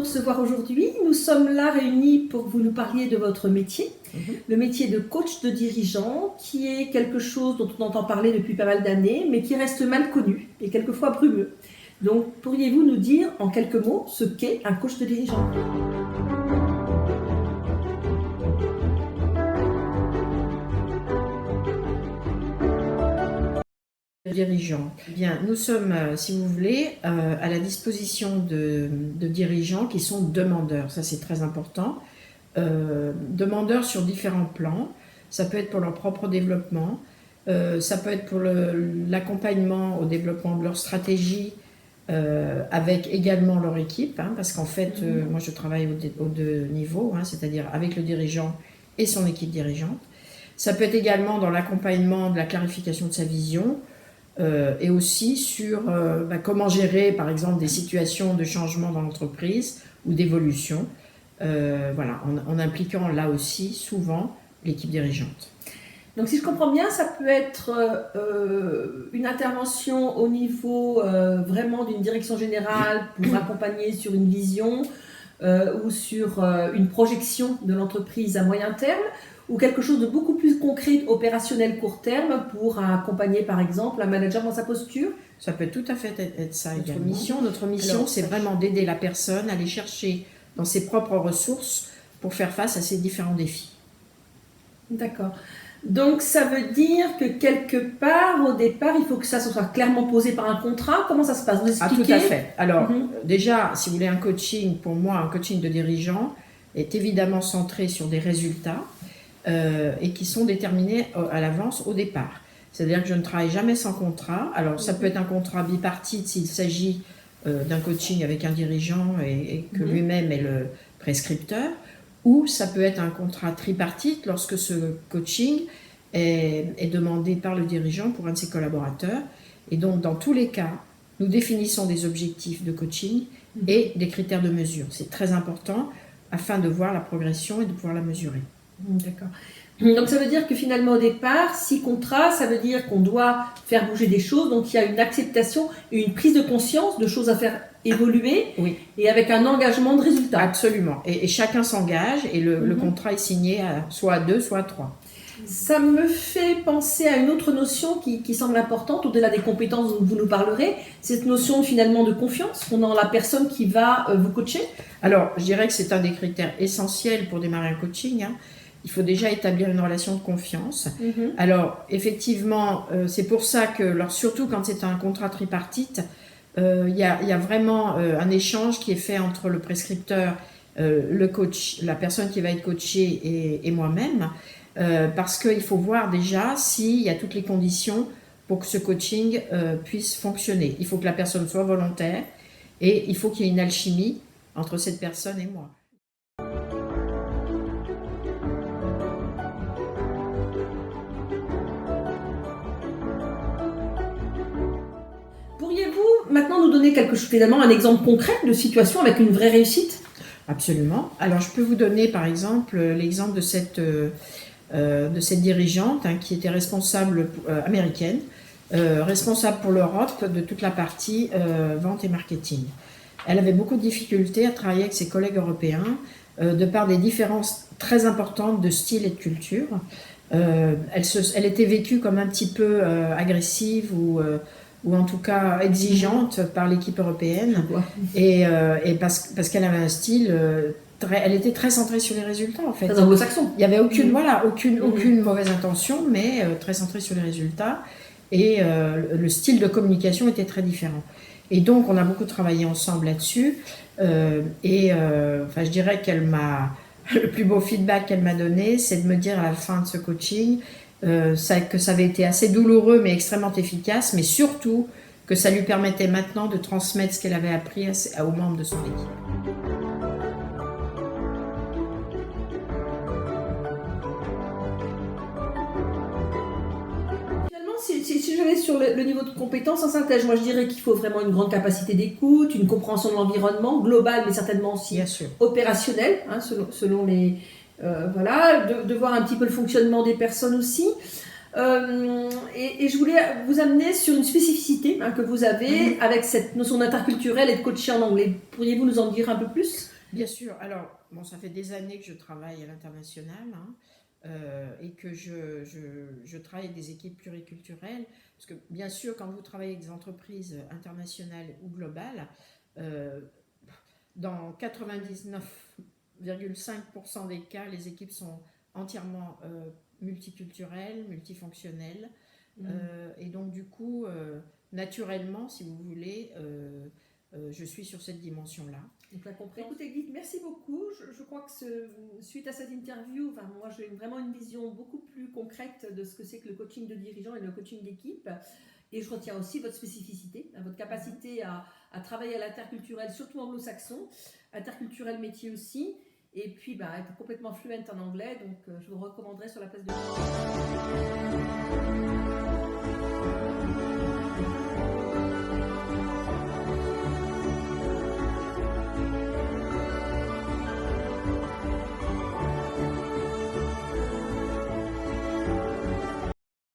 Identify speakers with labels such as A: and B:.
A: recevoir aujourd'hui. Nous sommes là réunis pour que vous nous parliez de votre métier, le métier de coach de dirigeant, qui est quelque chose dont on entend parler depuis pas mal d'années, mais qui reste mal connu et quelquefois brumeux. Donc, pourriez-vous nous dire en quelques mots ce qu'est un coach de dirigeant ?
B: Dirigeants. Bien, nous sommes, si vous voulez, à la disposition de dirigeants qui sont demandeurs. Ça, c'est très important. Demandeurs sur différents plans. Ça peut être pour leur propre développement. Ça peut être pour l'accompagnement au développement de leur stratégie avec également leur équipe. Parce qu'en fait, moi, je travaille aux deux niveaux, c'est-à-dire avec le dirigeant et son équipe dirigeante. Ça peut être également dans l'accompagnement de la clarification de sa vision. Et aussi sur comment gérer par exemple des situations de changement dans l'entreprise ou d'évolution, en impliquant là aussi souvent l'équipe dirigeante.
A: Donc si je comprends bien, ça peut être une intervention au niveau vraiment d'une direction générale pour accompagner sur une vision ou sur une projection de l'entreprise à moyen terme, ou quelque chose de beaucoup plus concret, opérationnel court terme, pour accompagner par exemple un manager dans sa posture.
B: Ça peut tout à fait être ça également. Notre mission, c'est vraiment d'aider la personne à aller chercher dans ses propres ressources pour faire face à ces différents défis.
A: D'accord. Donc ça veut dire que quelque part, au départ, il faut que ça soit clairement posé par un contrat. Comment ça se passe ? Vous expliquez ?
B: Tout à fait. Alors déjà, si vous voulez, un coaching, pour moi, un coaching de dirigeant est évidemment centré sur des résultats et qui sont déterminés à l'avance au départ. C'est-à-dire que je ne travaille jamais sans contrat. Alors ça peut être un contrat bipartite s'il s'agit d'un coaching avec un dirigeant et que lui-même est le prescripteur, ou ça peut être un contrat tripartite lorsque ce coaching est demandé par le dirigeant pour un de ses collaborateurs. Et donc dans tous les cas, nous définissons des objectifs de coaching et des critères de mesure. C'est très important afin de voir la progression et de pouvoir la mesurer.
A: D'accord. Donc ça veut dire que finalement au départ, 6 contrats, ça veut dire qu'on doit faire bouger des choses, donc il y a une acceptation et une prise de conscience de choses à faire évoluer, et avec un engagement de résultat.
B: Absolument, et chacun s'engage et le contrat est signé soit à 2, soit à 3.
A: Ça me fait penser à une autre notion qui semble importante, au-delà des compétences dont vous nous parlerez, cette notion finalement de confiance qu'on a en la personne qui va vous coacher.
B: Alors, je dirais que c'est un des critères essentiels pour démarrer un coaching. Il faut déjà établir une relation de confiance. Alors, effectivement, c'est pour ça que, surtout quand c'est un contrat tripartite, il y a vraiment un échange qui est fait entre le prescripteur, le coach, la personne qui va être coachée et moi-même, parce qu'il faut voir déjà s'il y a toutes les conditions pour que ce coaching puisse fonctionner. Il faut que la personne soit volontaire et il faut qu'il y ait une alchimie entre cette personne et moi.
A: Pourriez-vous maintenant nous donner quelque chose, finalement, un exemple concret de situation avec une vraie réussite ?
B: Absolument. Alors, je peux vous donner, par exemple, l'exemple de cette dirigeante qui était responsable américaine, responsable pour l'Europe de toute la partie vente et marketing. Elle avait beaucoup de difficultés à travailler avec ses collègues européens de par des différences très importantes de style et de culture. Elle était vécue comme un petit peu agressive ou en tout cas exigeante par l'équipe européenne, et parce qu'elle avait un style, elle était très centrée sur les résultats en fait.
A: Très anglo-saxon.
B: Il n'y avait aucune mauvaise intention, mais très centrée sur les résultats, et le style de communication était très différent. Et donc on a beaucoup travaillé ensemble là-dessus, je dirais le plus beau feedback qu'elle m'a donné, c'est de me dire à la fin de ce coaching que ça avait été assez douloureux mais extrêmement efficace, mais surtout que ça lui permettait maintenant de transmettre ce qu'elle avait appris aux membres de son équipe.
A: Finalement, si je vais sur le niveau de compétence en synthèse, moi je dirais qu'il faut vraiment une grande capacité d'écoute, une compréhension de l'environnement global, mais certainement aussi opérationnel, selon les... de voir un petit peu le fonctionnement des personnes aussi. Et je voulais vous amener sur une spécificité que vous avez avec cette notion d'interculturel et de coaching en anglais. Pourriez-vous nous en dire un peu plus ?
B: Bien sûr. Alors, bon, ça fait des années que je travaille à l'international, hein, et que je travaille avec des équipes pluriculturelles. Parce que, bien sûr, quand vous travaillez avec des entreprises internationales ou globales, euh, dans 99,5% des cas, les équipes sont entièrement multiculturelles, multifonctionnelles. Et donc, du coup, naturellement, si vous voulez, je suis sur cette dimension-là.
A: Donc la compréhension. Écoutez Guy, merci beaucoup. Je crois que suite à cette interview, enfin, moi j'ai vraiment une vision beaucoup plus concrète de ce que c'est que le coaching de dirigeants et le coaching d'équipe. Et je retiens aussi votre spécificité, votre capacité à travailler à l'interculturel, surtout anglo-saxon, interculturel métier aussi. Et puis être complètement fluente en anglais, donc je vous recommanderais sur la place de